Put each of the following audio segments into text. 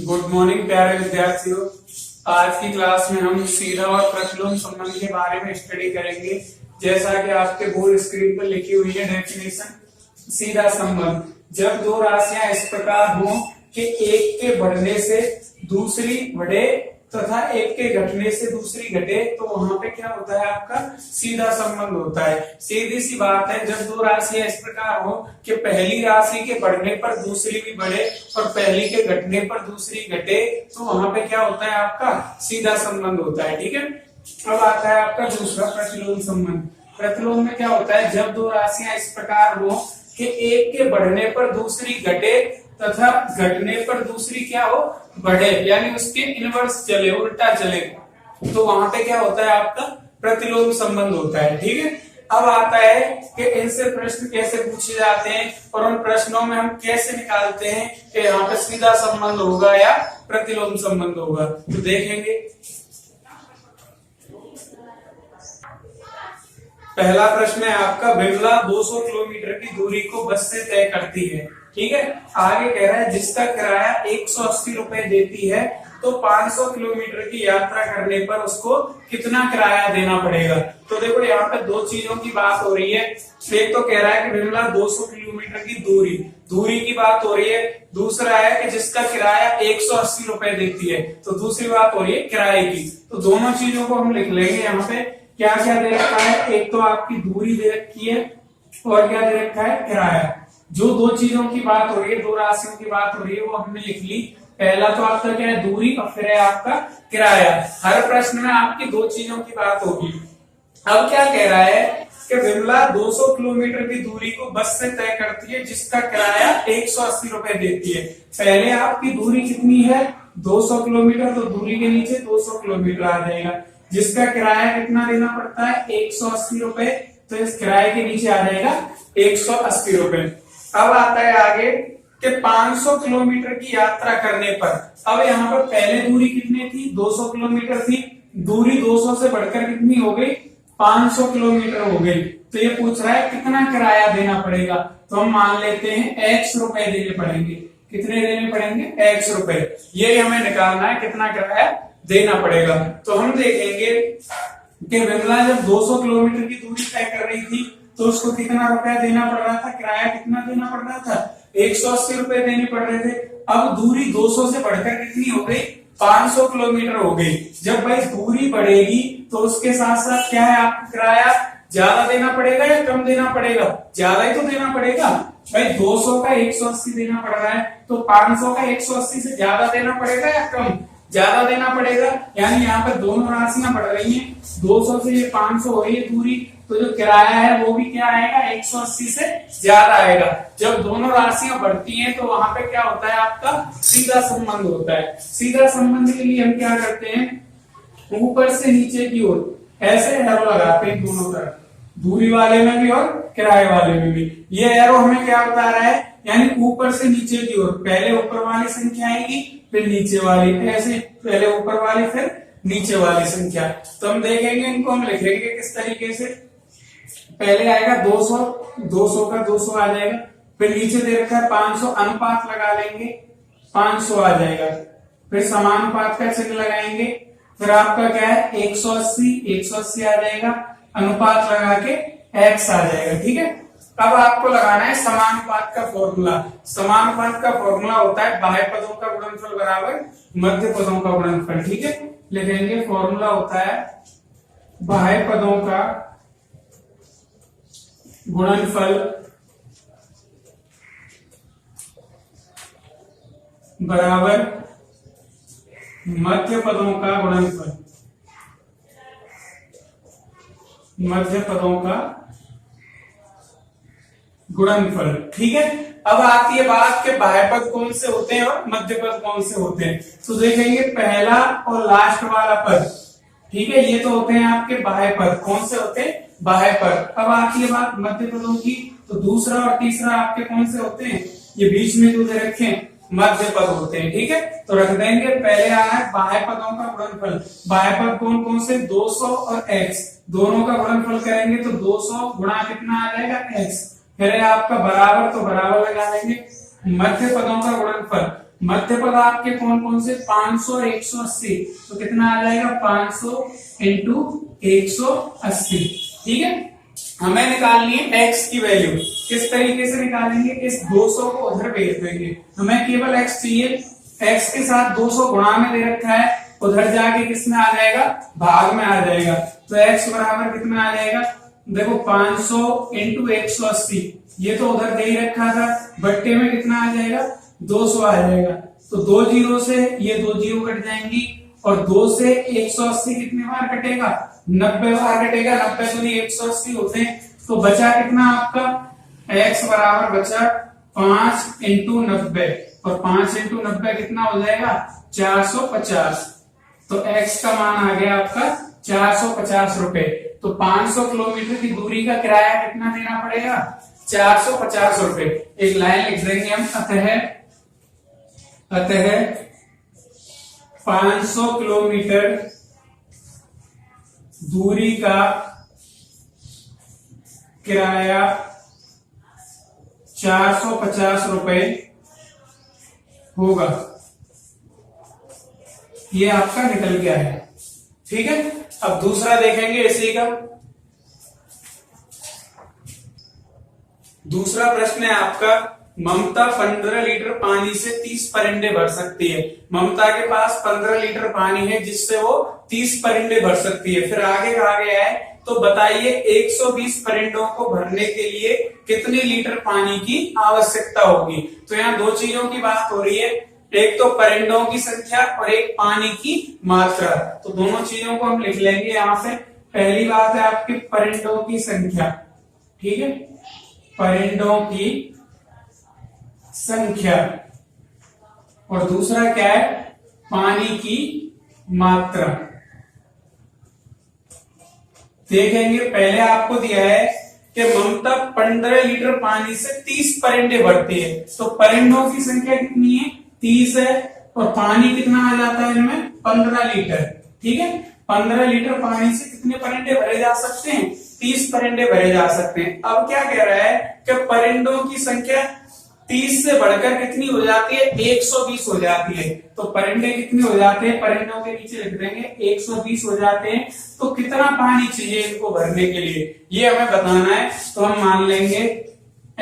Good morning प्यारे विद्यार्थियों। आज की क्लास में हम सीधा और प्रतिलोम संबंध के बारे में स्टडी करेंगे। जैसा कि आपके बोर्ड स्क्रीन पर लिखी हुई है डेफिनेशन। सीधा संबंध, जब दो राशियां इस प्रकार हों कि एक के बढ़ने से दूसरी बढ़े तथा एक के घटने से दूसरी घटे, तो वहां पे क्या होता है, आपका सीधा संबंध होता है। सीधी सी बात है, जब दो राशियां इस प्रकार हो कि पहली राशि के बढ़ने पर दूसरी भी बढ़े और पहली के घटने पर दूसरी घटे, तो वहां पे क्या होता है, आपका सीधा संबंध होता है। ठीक है, अब आता है आपका दूसरा प्रतिलोम संबंध। प्रतिलोम में क्या होता है, जब दो राशियां इस प्रकार हो कि एक के बढ़ने पर दूसरी घटे तथा घटने पर दूसरी क्या हो, बढ़े, यानी उसके इनवर्स चले, उल्टा चले, तो वहां पे क्या होता है, आपका प्रतिलोम संबंध होता है। ठीक है, अब आता है कि इनसे प्रश्न कैसे पूछे जाते हैं और उन प्रश्नों में हम कैसे निकालते हैं कि यहाँ पे सीधा संबंध होगा या प्रतिलोम संबंध होगा, तो देखेंगे। पहला प्रश्न है आपका, विमला 200 किलोमीटर की दूरी को बस से तय करती है। ठीक है, आगे कह रहा है जिसका किराया 180 रुपए देती है, तो 500 किलोमीटर की यात्रा करने पर उसको कितना किराया देना पड़ेगा। तो देखो यहाँ पे दो चीजों की बात हो रही है। एक तो कह रहा है कि विमला 200 किलोमीटर की दूरी की बात हो रही है। दूसरा है कि जिसका किराया 180 रुपए देती है, तो दूसरी बात हो रही है किराए की। तो दोनों चीजों को हम लिख लेंगे। यहाँ पे क्या क्या दे रखा है, एक तो आपकी दूरी दे रखी है और क्या दे रखा है, किराया। जो दो चीजों की बात हो रही है, दो राशियों की बात हो रही है, वो हमने लिख ली। पहला तो आपका क्या है, दूरी, और फिर है आपका किराया। हर प्रश्न में आपकी दो चीजों की बात होगी। अब क्या कह रहा है कि विमला 200 किलोमीटर की दूरी को बस से तय करती है, जिसका किराया 180 रुपए देती है। पहले आपकी दूरी कितनी है, 200 किलोमीटर, तो दूरी के नीचे 200 किलोमीटर आ जाएगा। जिसका किराया कितना देना पड़ता है, 180 रुपए, तो इस किराए के नीचे आ जाएगा 180 रुपए। अब आता है आगे कि 500 किलोमीटर की यात्रा करने पर, अब यहाँ पर पहले दूरी कितनी थी, 200 किलोमीटर थी। दूरी 200 से बढ़कर कितनी हो गई, 500 किलोमीटर हो गई। तो ये पूछ रहा है कितना किराया देना पड़ेगा, तो हम मान लेते हैं x रुपए देने पड़ेंगे। कितने देने पड़ेंगे, x रुपए। ये हमें निकालना है कितना किराया देना पड़ेगा। तो हम देखेंगे कि विमला जब 200 किलोमीटर की दूरी तय कर रही थी, तो उसको कितना रुपया देना पड़ रहा था, किराया कितना देना पड़ रहा था, 180 रुपए देने पड़ रहे थे। अब दूरी 200 से बढ़कर कितनी हो गई, 500 किलोमीटर हो गई। जब भाई दूरी बढ़ेगी तो उसके साथ साथ क्या है, आपको किराया ज्यादा देना पड़ेगा या कम देना पड़ेगा, ज्यादा ही तो देना पड़ेगा। भाई 200 का 180 देना पड़ रहा है, तो 500 का 180 से ज्यादा देना पड़ेगा या कम, ज्यादा देना पड़ेगा। यानी यहाँ पर दोनों राशियां बढ़ रही हैं, 200 से ये 500 हो रही है दूरी, तो जो किराया है वो भी क्या आएगा, 180 से ज्यादा आएगा। जब दोनों राशियां बढ़ती हैं तो वहां पे क्या होता है, आपका सीधा संबंध होता है। सीधा संबंध के लिए हम क्या करते हैं, ऊपर से नीचे की ओर ऐसे एरो लगाते हैं दोनों तरफ, दूरी वाले में भी और किराए वाले में भी। ये एरो हमें क्या बता रहा है, यानी ऊपर से नीचे की ओर पहले ऊपर वाली संख्या आएगी, फिर नीचे वाली, ऐसे पहले ऊपर वाली फिर नीचे वाली संख्या। तो हम देखेंगे, इनको हम लिखेंगे किस तरीके से। पहले आएगा 200, 200 का 200 आ जाएगा, फिर नीचे दे रखा है 500, अनुपात लगा लेंगे, 500 आ जाएगा। फिर समानुपात का चिन्ह लगाएंगे, फिर आपका क्या है 180, 180 आ जाएगा, अनुपात लगा के x आ जाएगा। ठीक है, अब आपको लगाना है समानुपात का फॉर्मूला। समानुपात का फॉर्मूला होता है बाह्य पदों का गुणनफल बराबर मध्य पदों का गुणनफल। ठीक है, लिखेंगे फॉर्मूला होता है बाह्य पदों का गुणनफल बराबर मध्य पदों का गुणनफल, मध्य पदों का गुणनफल। ठीक है, अब आती है बात के बाह्य पद कौन से होते हैं और मध्य पद कौन से होते हैं। तो देखेंगे पहला और लास्ट वाला पद, ठीक है, ये तो होते हैं आपके बाह्य पद। कौन से होते हैं, बाह्य पद। अब आती है बात मध्य पदों की, तो दूसरा और तीसरा आपके कौन से होते हैं, ये बीच में जो दे रखे मध्य पद होते हैं। ठीक है, तो रख देंगे। पहले आ रहा है बाह्य पदों का गुणनफल। बाह्य पद कौन कौन से, 200 और x, दोनों का गुणनफल करेंगे तो 200 गुणा कितना आ जाएगा, x। फिर आपका बराबर, तो बराबर लगा लेंगे। मध्य पदों का गुणनफल, मध्य पद आपके कौन कौन से 500 और 180, तो कितना आ जाएगा 500 इंटू 180। ठीक है, हमें निकालनी है x की वैल्यू। किस तरीके से निकालेंगे, इस 200 को उधर भेज देंगे, हमें केवल x चाहिए। x के साथ 200 गुणा में दे रखा है, उधर जाके किसमें आ जाएगा, भाग में आ जाएगा। तो x बराबर कितना आ जाएगा, देखो 500 इंटू 180, ये तो उधर दे ही रखा था, बट्टे में कितना आ जाएगा 200 आ जाएगा। तो 2 जीरो से ये 2 जीरो कट जाएंगी, और 2 से 180 कितने बार कटेगा, 90 बार कटेगा। 90 तो नहीं 180 होते हैं, तो बचा कितना आपका, x बराबर बचा 5 इंटू 90, और 5 इंटू 90 कितना हो जाएगा 450। तो x का मान आ गया आपका 450 रुपए। तो 500 किलोमीटर की दूरी का किराया कितना देना पड़ेगा, 450 रुपए। एक लाइन लिख देंगे हम, अतः 500 किलोमीटर दूरी का किराया 450 रुपए होगा। ये आपका निकल गया है। ठीक है, अब दूसरा देखेंगे इसी का। दूसरा प्रश्न है आपका, ममता 15 लीटर पानी से 30 परिंदे भर सकती है। ममता के पास 15 लीटर पानी है जिससे वो 30 परिंदे भर सकती है। फिर आगे कहा गया है, तो बताइए 120 परिंदों को भरने के लिए कितने लीटर पानी की आवश्यकता होगी। तो यहाँ दो चीजों की बात हो रही है, एक तो परिंदों की संख्या और एक पानी की मात्रा। तो दोनों चीजों को हम लिख लेंगे यहाँ से। पहली बात है आपकी परिंदों की संख्या, ठीक है, परिंदों की संख्या, और दूसरा क्या है, पानी की मात्रा। देखेंगे, पहले आपको दिया है कि ममता 15 लीटर पानी से 30 परिंदे भरती है। तो परिंदों की संख्या कितनी है, 30 है, और पानी कितना आ जाता है इनमें 15 लीटर। ठीक है, 15 लीटर पानी से कितने परिंदे भरे जा सकते हैं, 30 परिंदे भरे जा सकते हैं। अब क्या कह रहा है कि परिंदों की संख्या 30 से बढ़कर कितनी हो जाती है, 120 हो जाती है। तो परिंदे कितने हो जाते हैं, परिंदों के नीचे लिख देंगे 120 हो जाते हैं। तो कितना पानी चाहिए इनको भरने के लिए, ये हमें बताना है। तो हम मान लेंगे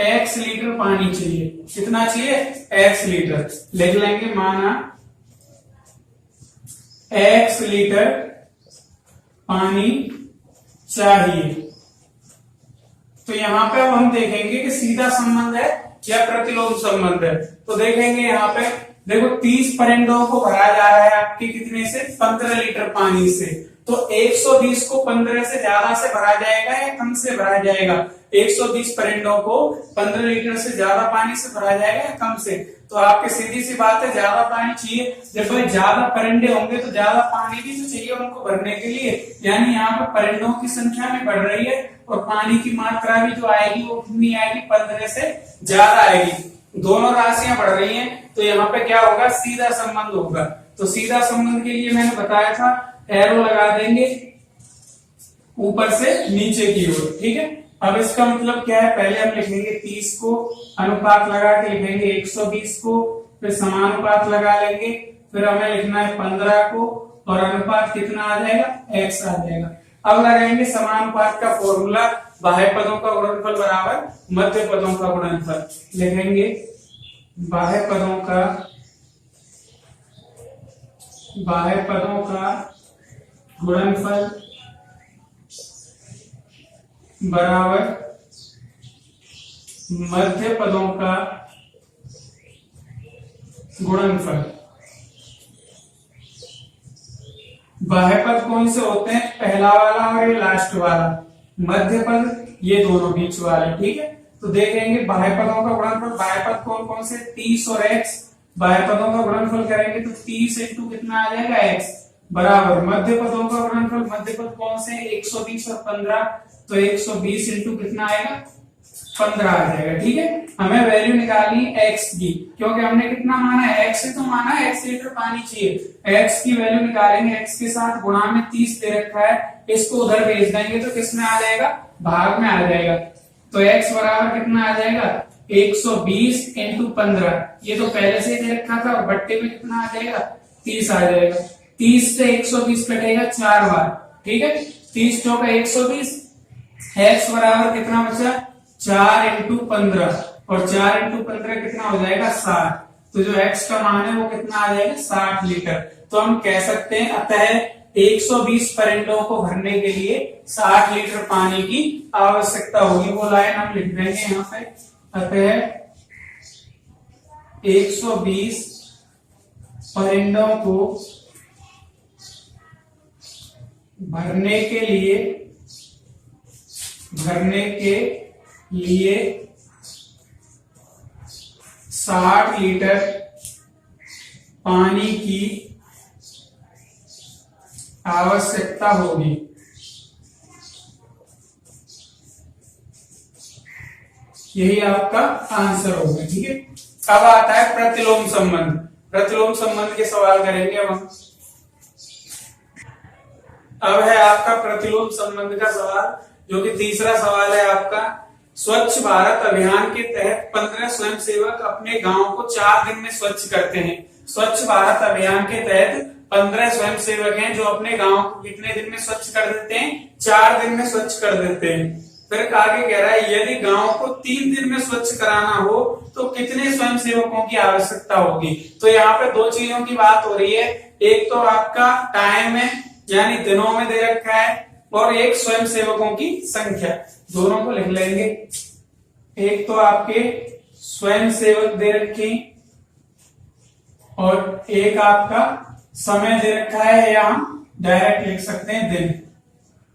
x लीटर पानी चाहिए। कितना चाहिए, x लीटर। लिख लेंगे, माना x लीटर पानी चाहिए। तो यहाँ पे अब हम देखेंगे कि सीधा संबंध है या प्रतिलोम संबंध है। तो देखेंगे यहाँ पे, देखो 30 परिंदों को भरा जा रहा है आपके कितने से, 15 लीटर पानी से। तो 120 को 15 से ज्यादा से भरा जाएगा या कम से भरा जाएगा, 120 परिंदों को 15 लीटर से ज्यादा पानी से भरा जाएगा या कम से। तो आपके सीधी सी बात है, ज्यादा पानी चाहिए। जब भाई ज्यादा परिंदे होंगे तो ज्यादा पानी भी तो चाहिए उनको भरने के लिए, यानी यहाँ पर परिंदों की संख्या में बढ़ रही है, और पानी की मात्रा भी जो आएगी वो कितनी आएगी, 15 से ज्यादा आएगी। दोनों राशियां बढ़ रही हैं, तो यहाँ पे क्या होगा, सीधा संबंध होगा। तो सीधा संबंध के लिए मैंने बताया था, एरो लगा देंगे ऊपर से नीचे की ओर। ठीक है, अब इसका मतलब क्या है, पहले हम लिखेंगे 30 को, अनुपात लगा के लिखेंगे 120 को, फिर समानुपात लगा लेंगे, फिर हमें लिखना है 15 को, और अनुपात कितना आ जाएगा, x आ जाएगा। अब लगाएंगे समानुपात का फॉर्मूला, बाह्य पदों का गुणनफल बराबर मध्य पदों का गुणनफल। लिखेंगे बाह्य पदों का गुणनफल बराबर मध्य पदों का गुणनफल। बाह्य पद कौन से होते हैं, पहला वाला और ये लास्ट वाला। मध्य पद ये दोनों बीच वाले। ठीक है, तो देखेंगे बाह्य पदों का गुणनफल, बाह्य पद कौन कौन से, 30 और x। बाह्य पदों का गुणनफल करेंगे तो 30 इंटू कितना आ जाएगा, x, बराबर मध्य पदों का गुणनफल, मध्य पद कौन से, 120 और 15, तो 120 इंटू कितना आएगा, 15 आ जाएगा। ठीक है, हमें वैल्यू निकालनी है x की, क्योंकि हमने कितना माना है, x से तो माना है x लीटर पानी चाहिए। x की वैल्यू निकालेंगे, x के साथ गुणा में 30 दे रखा है, इसको उधर भेज देंगे तो किस में आ जाएगा, भाग में आ जाएगा। तो x बराबर कितना आ जाएगा, 120 इंटू 15, ये तो पहले से ही दे रखा था, और बट्टे में कितना आ जाएगा, 30 आ जाएगा। 30 से 120 कटेगा 4 बार, ठीक है। 30 चौका 120, x बराबर कितना बचा, 4 इंटू 15, और 4 इंटू 15 कितना हो जाएगा, 60। तो जो x का मान है वो कितना आ जाएगा, 60 लीटर। तो हम कह सकते हैं अतः 120 परिंदों को भरने के लिए 60 लीटर पानी की आवश्यकता होगी। वो लाइन हम लिख देंगे यहाँ पे, अतः 120 परिंदों को भरने के लिए 60 लीटर पानी की आवश्यकता होगी। यही आपका आंसर होगा, ठीक है। अब आता है प्रतिलोम संबंध। प्रतिलोम संबंध के सवाल करेंगे अब है आपका प्रतिलोम संबंध का सवाल, जो कि तीसरा सवाल है आपका। स्वच्छ भारत अभियान के तहत 15 स्वयंसेवक अपने गांव को 4 दिन में स्वच्छ करते हैं। स्वच्छ भारत अभियान के तहत 15 स्वयंसेवक हैं जो अपने गांव को कितने दिन में स्वच्छ कर देते हैं, 4 दिन में स्वच्छ कर देते हैं। फिर आगे कह रहा है यदि गांव को 3 दिन में स्वच्छ कराना हो तो कितने स्वयंसेवकों की आवश्यकता होगी। तो यहाँ पे 2 चीजों की बात हो रही है, एक तो आपका टाइम है यानी दिनों में दे रखा है, और एक स्वयंसेवकों की संख्या, दोनों को लिख लेंगे। एक तो आपके स्वयंसेवक दे रखे और एक आपका समय दे रखा है, या हम डायरेक्ट लिख सकते हैं दिन,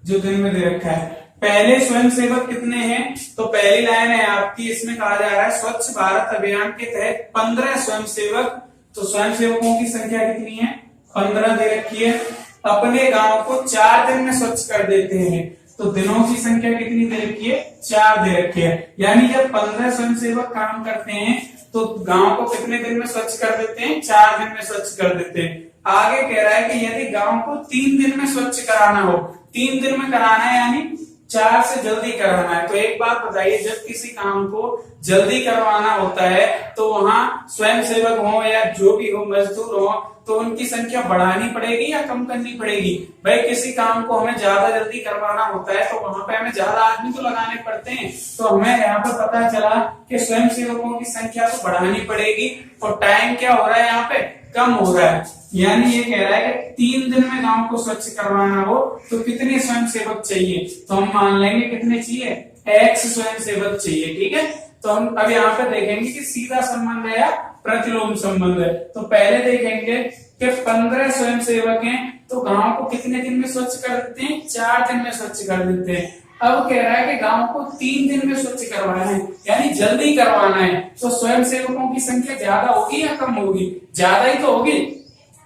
जो दिन में दे रखा है। पहले स्वयंसेवक कितने हैं, तो पहली लाइन है आपकी, इसमें कहा जा रहा है स्वच्छ भारत अभियान के तहत 15 स्वयंसेवक। तो स्वयंसेवकों की संख्या कितनी है, 15 दे रखी है। अपने गांव को 4 दिन में स्वच्छ कर देते हैं, तो दिनों की संख्या कितनी दे रखी है, 4 दे रखी है। यानी जब 15 स्वयंसेवक काम करते हैं तो गांव को कितने दिन में स्वच्छ कर देते हैं, 4 दिन में स्वच्छ कर देते हैं। आगे कह रहा है कि यदि गांव को 3 दिन में स्वच्छ कराना हो, 3 दिन में कराना है यानी 4 से जल्दी कराना है। तो एक बात बताइए, जब किसी काम को जल्दी करवाना होता है तो वहां स्वयंसेवक हो या जो भी हो, मजदूर हो, तो उनकी संख्या बढ़ानी पड़ेगी या कम करनी पड़ेगी। भाई किसी काम को हमें ज्यादा जल्दी करवाना होता है तो वहां पे हमें ज्यादा आदमी तो लगाने पड़ते हैं, तो हमें यहाँ पर पता चला कि स्वयंसेवकों की संख्या तो बढ़ानी पड़ेगी, और टाइम क्या हो रहा है यहाँ पे, कम हो रहा है। यानी ये कह रहा है कि 3 दिन में गांव को स्वच्छ करवाना हो तो कितने स्वयंसेवक चाहिए, तो हम मान लेंगे कितने चाहिए, x स्वयंसेवक चाहिए, ठीक है। तो हम अब यहाँ पे देखेंगे कि सीधा संबंध है या प्रतिलोम संबंध है। तो पहले देखेंगे कि 15 स्वयंसेवक हैं तो गांव को कितने दिन में स्वच्छ कर देते हैं, 4 दिन में स्वच्छ कर देते हैं। अब कह रहा है कि गांव को 3 दिन में स्वच्छ करवाना है यानी जल्दी करवाना है, तो स्वयंसेवकों की संख्या ज्यादा होगी या कम होगी, ज्यादा ही तो होगी।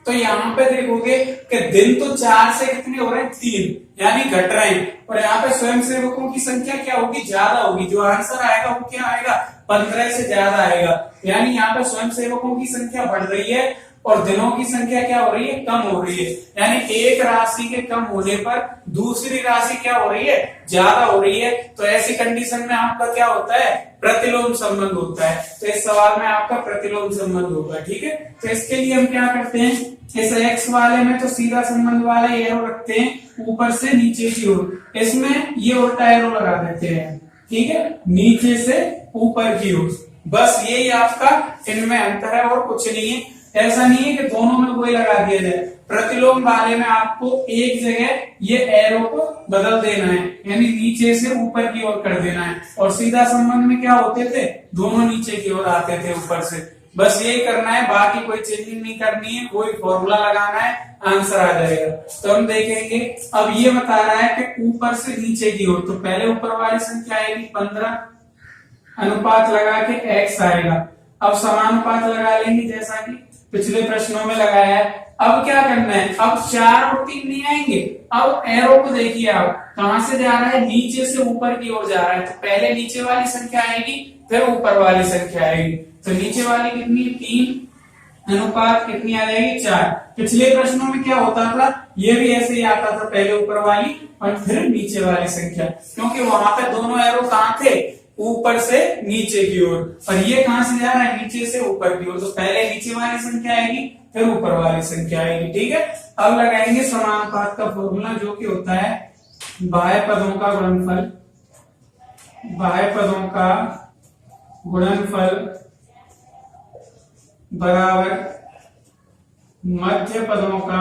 तो यहाँ पे देखोगे कि दिन तो 4 से कितने हो रहे हैं, 3 यानी घट रहे हैं, और यहाँ पे स्वयंसेवकों की संख्या क्या होगी, ज्यादा होगी। जो आंसर आएगा वो क्या आएगा, 15 से ज्यादा आएगा। यानी यहाँ पे स्वयंसेवकों की संख्या बढ़ रही है और दिनों की संख्या क्या हो रही है, कम हो रही है। यानी एक राशि के कम होने पर दूसरी राशि क्या हो रही है, ज्यादा हो रही है। तो ऐसी कंडीशन में आपका क्या होता है, प्रतिलोम संबंध होता है। तो इस सवाल में आपका प्रतिलोम संबंध होगा, ठीक है। तो इसके लिए हम क्या करते हैं, इस एक्स वाले में तो सीधा संबंध वाला एरो रखते हैं ऊपर से नीचे की ओर, इसमें ये उल्टा एरो लगा देते हैं, ठीक है, नीचे से ऊपर की ओर। बस यही आपका इनमें अंतर है और कुछ नहीं है। ऐसा नहीं है कि दोनों में कोई लगा दिया जाए। प्रतिलोम वाले में आपको एक जगह ये एरो को बदल देना है, यानी नीचे से ऊपर की ओर कर देना है। और सीधा संबंध में क्या होते थे, दोनों नीचे की ओर आते थे ऊपर से। बस यही करना है, बाकी कोई चेंजिंग नहीं करनी है, कोई फॉर्मूला लगाना है, आंसर आ जाएगा। तो हम देखेंगे, अब ये बता रहा है कि ऊपर से नीचे की ओर, तो पहले ऊपर वाली संख्या आएगी 15, अनुपात लगा के x आएगा। अब समानुपात लगा लेंगे जैसा कि पिछले प्रश्नों में लगाया है। अब क्या करना है, अब 4 और 3 नहीं आएंगे। अब एरो को देखिए, आप कहां से जा रहा है, नीचे से ऊपर की ओर जा रहा है। तो पहले नीचे वाली संख्या आएगी, फिर ऊपर वाली संख्या आएगी। तो नीचे वाली कितनी, 3, अनुपात कितनी आ जाएगी, 4। पिछले प्रश्नों में क्या होता था, ये भी ऐसे ही आता था, पहले ऊपर वाली और फिर नीचे वाली संख्या, क्योंकि वहां पे दोनों एरो कहाँ थे, ऊपर से नीचे की ओर, और ये कहां से जा रहा है, नीचे से ऊपर की ओर। तो पहले नीचे वाली संख्या आएगी, फिर ऊपर वाली संख्या आएगी, ठीक है। अब लगाएंगे समानुपात का फॉर्मूला, जो कि होता है बाह्य पदों का गुणनफल, बाह्य पदों का गुणनफल बराबर मध्य पदों का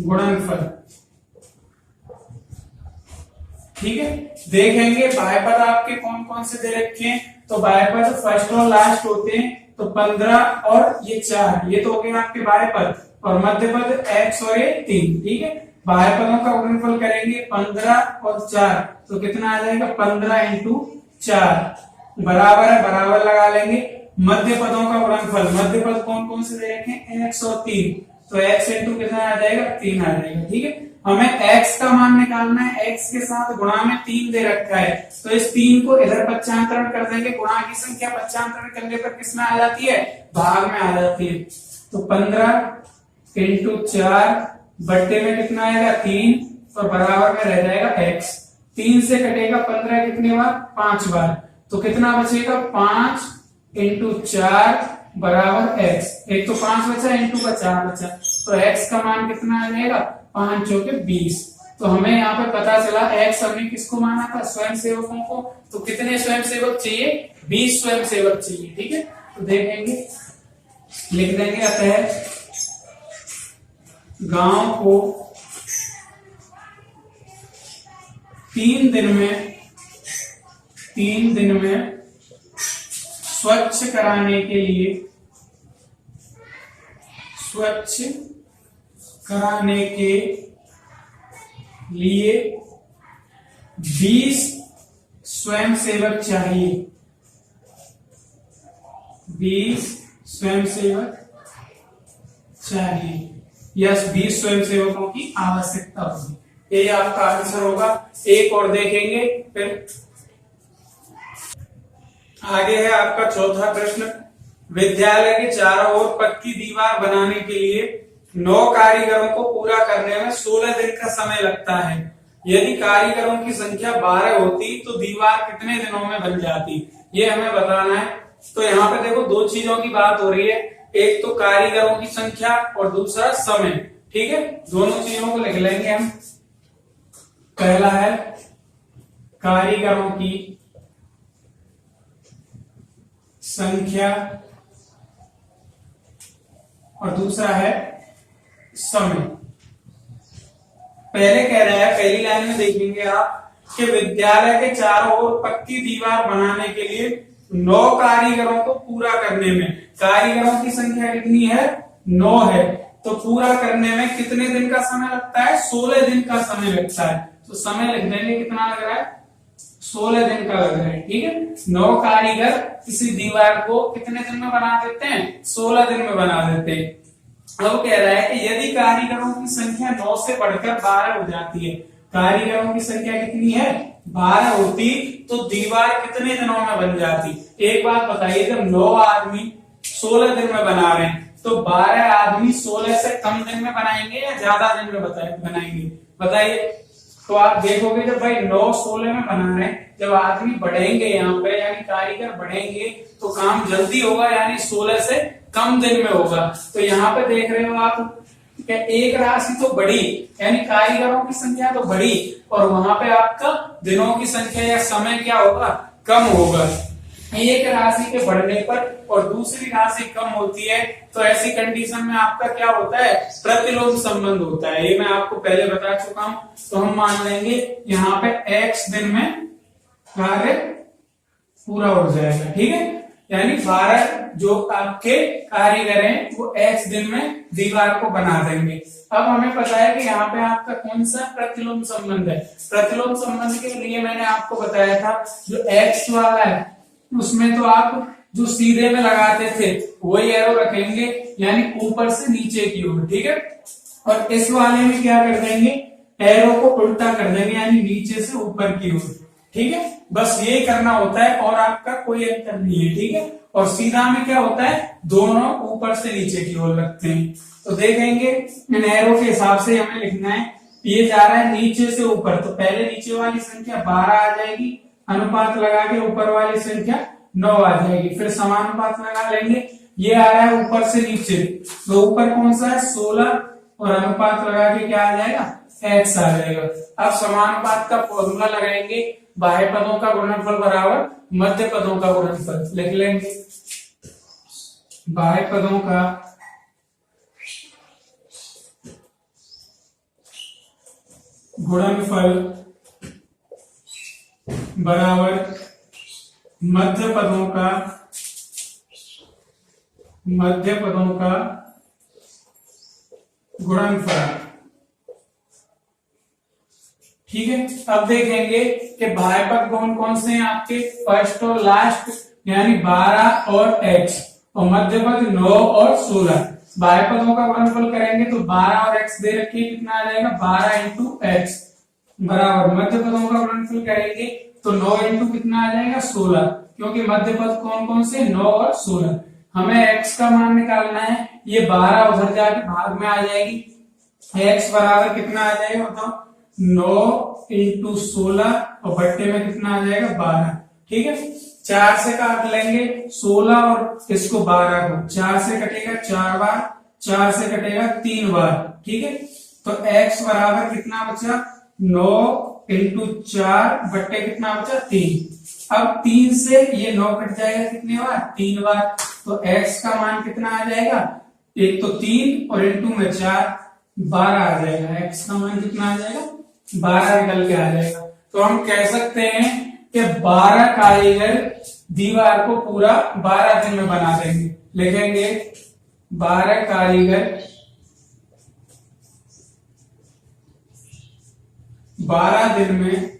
गुणनफल, ठीक है। देखेंगे बाह्य पद आपके कौन कौन से दे रखे हैं। तो बाह्य पद फर्स्ट और लास्ट होते हैं, तो 15 और ये 4, ये तो हो गए आपके बाह्य पद, और मध्य पद x और ये 3, ठीक है। बाह्य पदों का गुणनफल करेंगे 15 और 4, तो कितना आ जाएगा 15 इंटू 4 बराबर है, बराबर लगा लेंगे। मध्य पदों का गुणनफल, मध्य पद कौन कौन से दे रखे हैं, x और 3, तो x इंटू कितना आ जाएगा 3 आ जाएगा, ठीक है। हमें x का मान निकालना है, x के साथ गुणा में 3 दे रखा है, तो इस 3 को इधर पक्षांतरण कर देंगे, गुणा की संख्या पक्षांतरण करने पर किसमें आ जाती है, भाग में आ जाती है। तो 15 इंटू 4 बट्टे में कितना आएगा 3, और बराबर में रह जाएगा x। 3 से कटेगा 15 कितने बार, 5 बार, तो कितना बचेगा 5 इंटू 4 बराबर x। एक तो 5 बचा, इंटू का 4 बचा, तो x का मान कितना आ जाएगा 5 चौके 20। तो हमें यहाँ पे पता चला x हमने किसको माना था, स्वयं सेवकों को। तो कितने स्वयं सेवक चाहिए, 20 स्वयं सेवक चाहिए, ठीक है। तो देखेंगे, लिख देंगे, अतः गांव को 3 दिन में स्वच्छ कराने के लिए 20 स्वयंसेवक चाहिए, 20 स्वयंसेवक चाहिए, यस 20 स्वयंसेवकों की आवश्यकता होगी। ये आपका आंसर होगा। एक और देखेंगे, फिर आगे है आपका चौथा प्रश्न। विद्यालय के चारों ओर पक्की दीवार बनाने के लिए 9 कारीगरों को पूरा करने में 16 दिन का समय लगता है। यदि कारीगरों की संख्या 12 होती तो दीवार कितने दिनों में बन जाती, ये हमें बताना है। तो यहाँ पे देखो 2 चीजों की बात हो रही है, एक तो कारीगरों की संख्या और दूसरा समय, ठीक है। दोनों चीजों को लिख लेंगे हम। पहला है कारीगरों की संख्या और दूसरा है समय। पहले कह रहा है, पहली लाइन में देखेंगे आप कि विद्यालय के चारों ओर पक्की दीवार बनाने के लिए 9 कारीगरों को पूरा करने में, कारीगरों की संख्या कितनी है, 9 है, तो पूरा करने में कितने दिन का समय लगता है, 16 दिन का समय लगता है। तो समय लिख देंगे, कितना लग रहा है, 16 दिन का लग रहा है, ठीक है। 9 कारीगर किसी दीवार को कितने दिन में बना देते हैं, 16 दिन में बना देते हैं। अब कह रहा है कि यदि कारीगरों की संख्या 9 से बढ़कर 12 हो जाती है, कारीगरों की संख्या कितनी है, 12 होती, तो दीवार कितने दिनों में बन जाती। एक बात बताइए, जब 9 आदमी 16 दिन में बना रहे हैं, तो 12 आदमी 16 से कम दिन में बनाएंगे या ज्यादा दिन में बनाएंगे, बताइए। तो आप देखोगे जब भाई 9-16 में बना रहे हैं, जब आदमी बढ़ेंगे यहाँ पे, यानी कारीगर बढ़ेंगे, तो काम जल्दी होगा, यानी 16 से कम दिन में होगा। तो यहाँ पे देख रहे हो आप, एक राशि तो बढ़ी, यानी कारीगरों की संख्या तो बढ़ी, और वहां पे आपका दिनों की संख्या या समय क्या होगा, कम होगा। एक राशि के बढ़ने पर और दूसरी राशि कम होती है, तो ऐसी कंडीशन में आपका क्या होता है, प्रतिलोम संबंध होता है। ये मैं आपको पहले बता चुका हूं। तो हम मान लेंगे यहाँ पे x दिन में कार्य पूरा हो जाएगा, ठीक है। यानी 12 जो आपके कारीगर हैं वो x दिन में दीवार को बना देंगे। अब हमें पता है कि यहाँ पे आपका कौन सा प्रतिलोम संबंध है। प्रतिलोम संबंध के लिए मैंने आपको बताया था, जो x वाला है उसमें तो आप जो सीधे में लगाते थे वही एरो रखेंगे, यानी ऊपर से नीचे की ओर, ठीक है। और इस वाले में क्या कर देंगे, एरो को उल्टा कर देंगे, यानी नीचे से ऊपर की ओर, ठीक है। बस यही करना होता है, और आपका कोई अंतर नहीं है, ठीक है। और सीधा में क्या होता है, दोनों ऊपर से नीचे की ओर रखते हैं। तो देखेंगे इन एरो के हिसाब से हमें लिखना है ये जा रहा है नीचे से ऊपर, तो पहले नीचे वाली संख्या 12 आ जाएगी, अनुपात लगा के ऊपर वाली संख्या 9 आ जाएगी, फिर समानुपात लगा लेंगे। ये आ रहा है ऊपर से नीचे, तो ऊपर कौन सा है 16, और अनुपात लगा के क्या आ जाएगा x आ जाएगा। अब समानुपात का फॉर्मूला लगाएंगे, बाह्य पदों का गुणनफल बराबर मध्य पदों का गुणनफल। लिख लेंगे बाह्य पदों का गुणनफल बराबर मध्य पदों का गुणनफल। ठीक है, अब देखेंगे कि बाह्य पद कौन कौन से हैं आपके, फर्स्ट और लास्ट यानी 12 और x, और मध्य पद 9 और 16। बाह्य पदों का गुणनफल करेंगे तो 12 और x दे रखिए, कितना आ जाएगा 12 इंटू एक्स, बराबर मध्य पदों का गुणनफल करेंगे तो 9 इंटू कितना आ जाएगा 16, क्योंकि मध्य पद कौन कौन से 9 और 16। हमें x का मान निकालना है, ये 12 उधर जाके भाग में आ जाएगी, x बराबर कितना आ जाएगा बताओ 9 इंटू 16, और बट्टे में कितना आ जाएगा 12। ठीक है, 4 से काट लेंगे 16 और इसको 12 को, 4 से कटेगा 4 बार, 4 से कटेगा 3 बार। ठीक है, तो x बराबर कितना बचा 9 इंटू 4 बट्टे कितना बचा 3। अब 3 से ये 9 कट जाएगा कितने बार 3 बार, तो x का मान कितना आ जाएगा, एक तो 3 और इंटू में 4 12 आ जाएगा, x का मान कितना आ जाएगा 12 निकल के आ जाएगा। तो हम कह सकते हैं कि 12 कारीगर दीवार को पूरा 12 दिन में बना देंगे। लिखेंगे 12 कारीगर 12 दिन में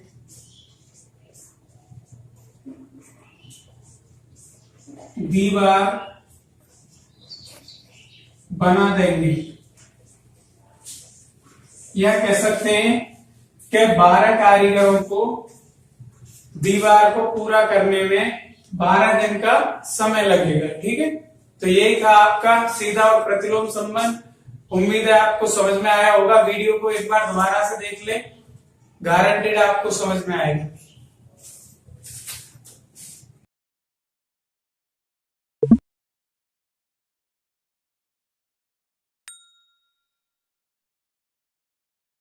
दीवार बना देंगे, या कह सकते हैं कि 12 कारीगरों को दीवार को पूरा करने में 12 दिन का समय लगेगा। ठीक है, तो यही था आपका सीधा और प्रतिलोम संबंध। उम्मीद है आपको समझ में आया होगा। वीडियो को एक बार दोबारा से देख ले, गारंटेड आपको समझ में आएगा।